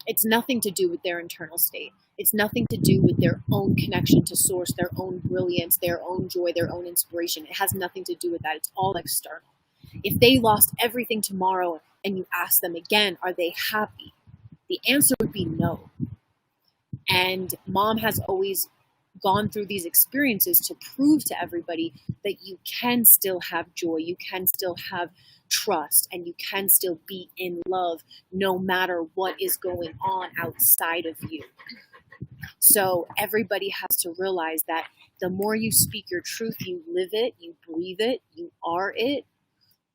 It's nothing to do with their internal state. It's nothing to do with their own connection to source, their own brilliance, their own joy, their own inspiration. It has nothing to do with that. It's all external. If they lost everything tomorrow and you ask them again, are they happy? The answer would be no. And mom has always gone through these experiences to prove to everybody that you can still have joy, you can still have trust, and you can still be in love no matter what is going on outside of you. So everybody has to realize that the more you speak your truth, you live it, you breathe it, you are it,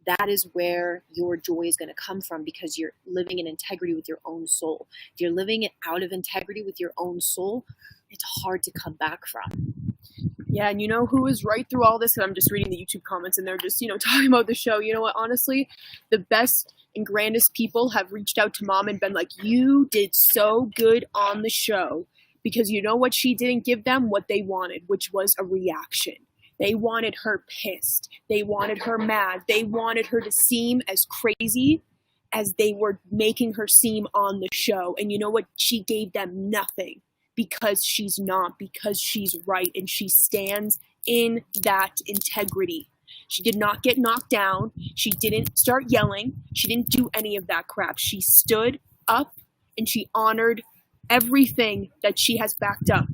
that is where your joy is going to come from, because you're living in integrity with your own soul. If you're living it out of integrity with your own soul, it's hard to come back from. Yeah, and you know who is right through all this? And I'm just reading the YouTube comments, and they're just, talking about the show. You know what? Honestly, the best and grandest people have reached out to mom and been like, you did so good on the show. Because you know what she didn't give them? What they wanted, which was a reaction. They wanted her pissed. They wanted her mad. They wanted her to seem as crazy as they were making her seem on the show. And you know what? She gave them nothing, because she's not, because she's right, and she stands in that integrity. She did not get knocked down. She didn't start yelling. She didn't do any of that crap. She stood up and she honored everything that she has backed up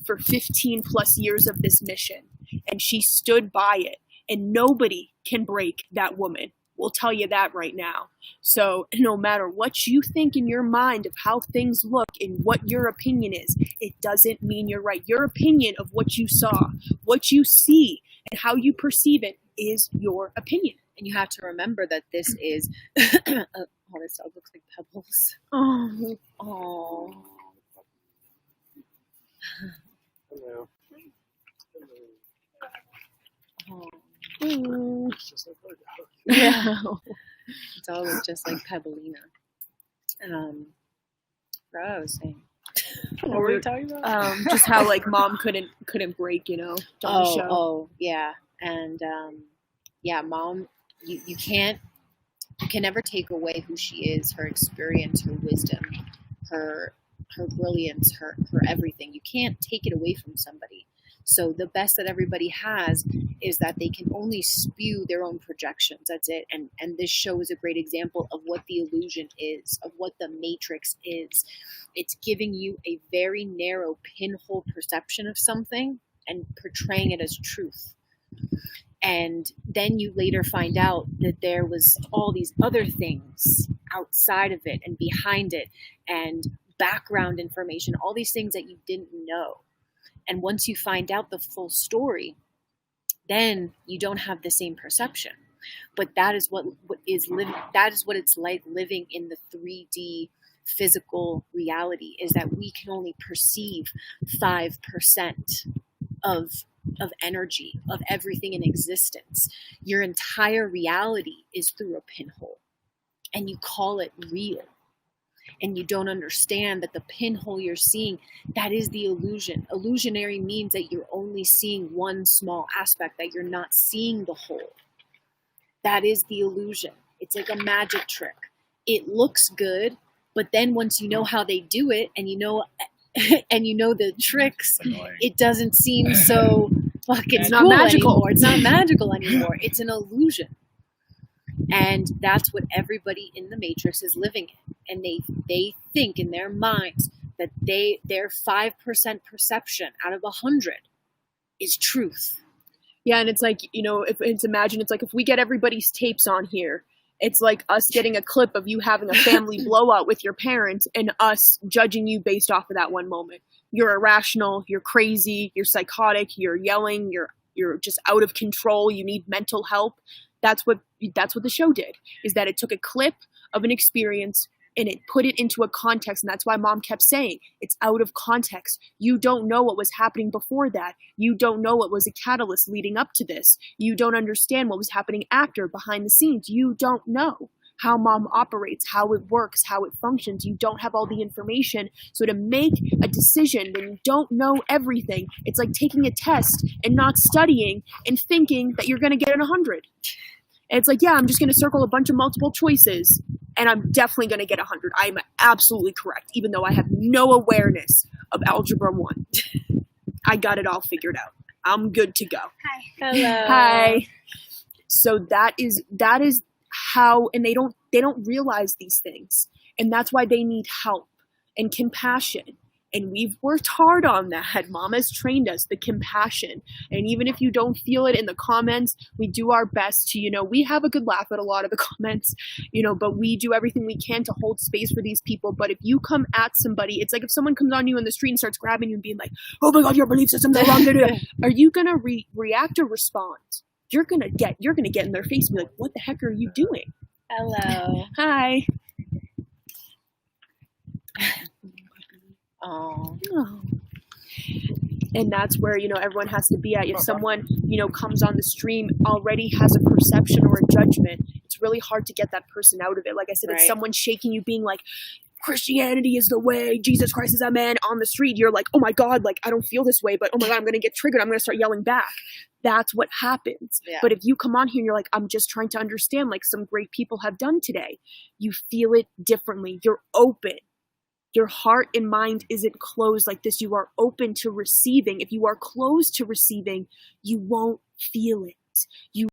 for 15 plus years of this mission. And she stood by it, and nobody can break that woman. We'll tell you that right now. So no matter what you think in your mind of how things look and what your opinion is, it doesn't mean you're right. Your opinion of what you saw, what you see, and how you perceive it is your opinion. And you have to remember that this is, oh, this dog looks like Pebbles. Oh. Oh. Hello. Oh. It's just like our dog. Yeah. Dog looks just like Pebbleina. What I was saying. What were we talking about? Just how like mom couldn't break, on the show. Oh, yeah. And mom, you can never take away who she is, her experience, her wisdom, her brilliance, her everything. You can't take it away from somebody. So the best that everybody has is that they can only spew their own projections. That's it. And this show is a great example of what the illusion is, of what the matrix is. It's giving you a very narrow pinhole perception of something and portraying it as truth. And then you later find out that there was all these other things outside of it and behind it, and background information, all these things that you didn't know. And once you find out the full story, then you don't have the same perception. But that is what is living. That is what it's like living in the 3D physical reality, is that we can only perceive 5% of energy, of everything in existence. Your entire reality is through a pinhole, and you call it real. And you don't understand that the pinhole you're seeing, that is the illusion. Illusionary means that you're only seeing one small aspect, that you're not seeing the whole. That is the illusion. It's like a magic trick. It looks good, but then once you know how they do it, and you know the tricks, it doesn't seem so fucking It's not cool magical anymore. It's not magical anymore. It's an illusion. And that's what everybody in the Matrix is living in. And they think in their minds that their 5% perception out of 100 is truth. Yeah, and it's like, it's like if we get everybody's tapes on here, it's like us getting a clip of you having a family blowout with your parents and us judging you based off of that one moment. You're irrational, you're crazy, you're psychotic, you're yelling, you're just out of control, you need mental help. That's what the show did, is that it took a clip of an experience and it put it into a context. And that's why mom kept saying it's out of context. You don't know what was happening before that. You don't know what was a catalyst leading up to this. You don't understand what was happening after, behind the scenes. You don't know how mom operates, how it works, how it functions. You don't have all the information. So to make a decision when you don't know everything, it's like taking a test and not studying and thinking that you're going to get an 100. And it's like, yeah, I'm just going to circle a bunch of multiple choices. and I'm definitely going to get 100. I'm absolutely correct, even though I have no awareness of Algebra 1. I got it all figured out. I'm good to go. Hi. Hello. Hi. So that is how, and they don't realize these things, and that's why they need help and compassion. And we've worked hard on that. Mom has trained us, the compassion. And even if you don't feel it in the comments, we do our best to, we have a good laugh at a lot of the comments, but we do everything we can to hold space for these people. But if you come at somebody, it's like if someone comes on you in the street and starts grabbing you and being like, oh my God, your belief systems are wrong. Are you going to react or respond? You're going to get in their face and be like, what the heck are you doing? Hello. Hi. Oh. And that's where, everyone has to be at. If someone, comes on the stream already has a perception or a judgment, it's really hard to get that person out of it. Like I said, if someone's shaking you being like, Christianity is the way, Jesus Christ is a man on the street, you're like, oh my God, like I don't feel this way, but oh my God, I'm going to get triggered. I'm going to start yelling back. That's what happens. Yeah. But if you come on here and you're like, I'm just trying to understand, like some great people have done today, you feel it differently. You're open. Your heart and mind isn't closed like this. You are open to receiving. If you are closed to receiving, you won't feel it. You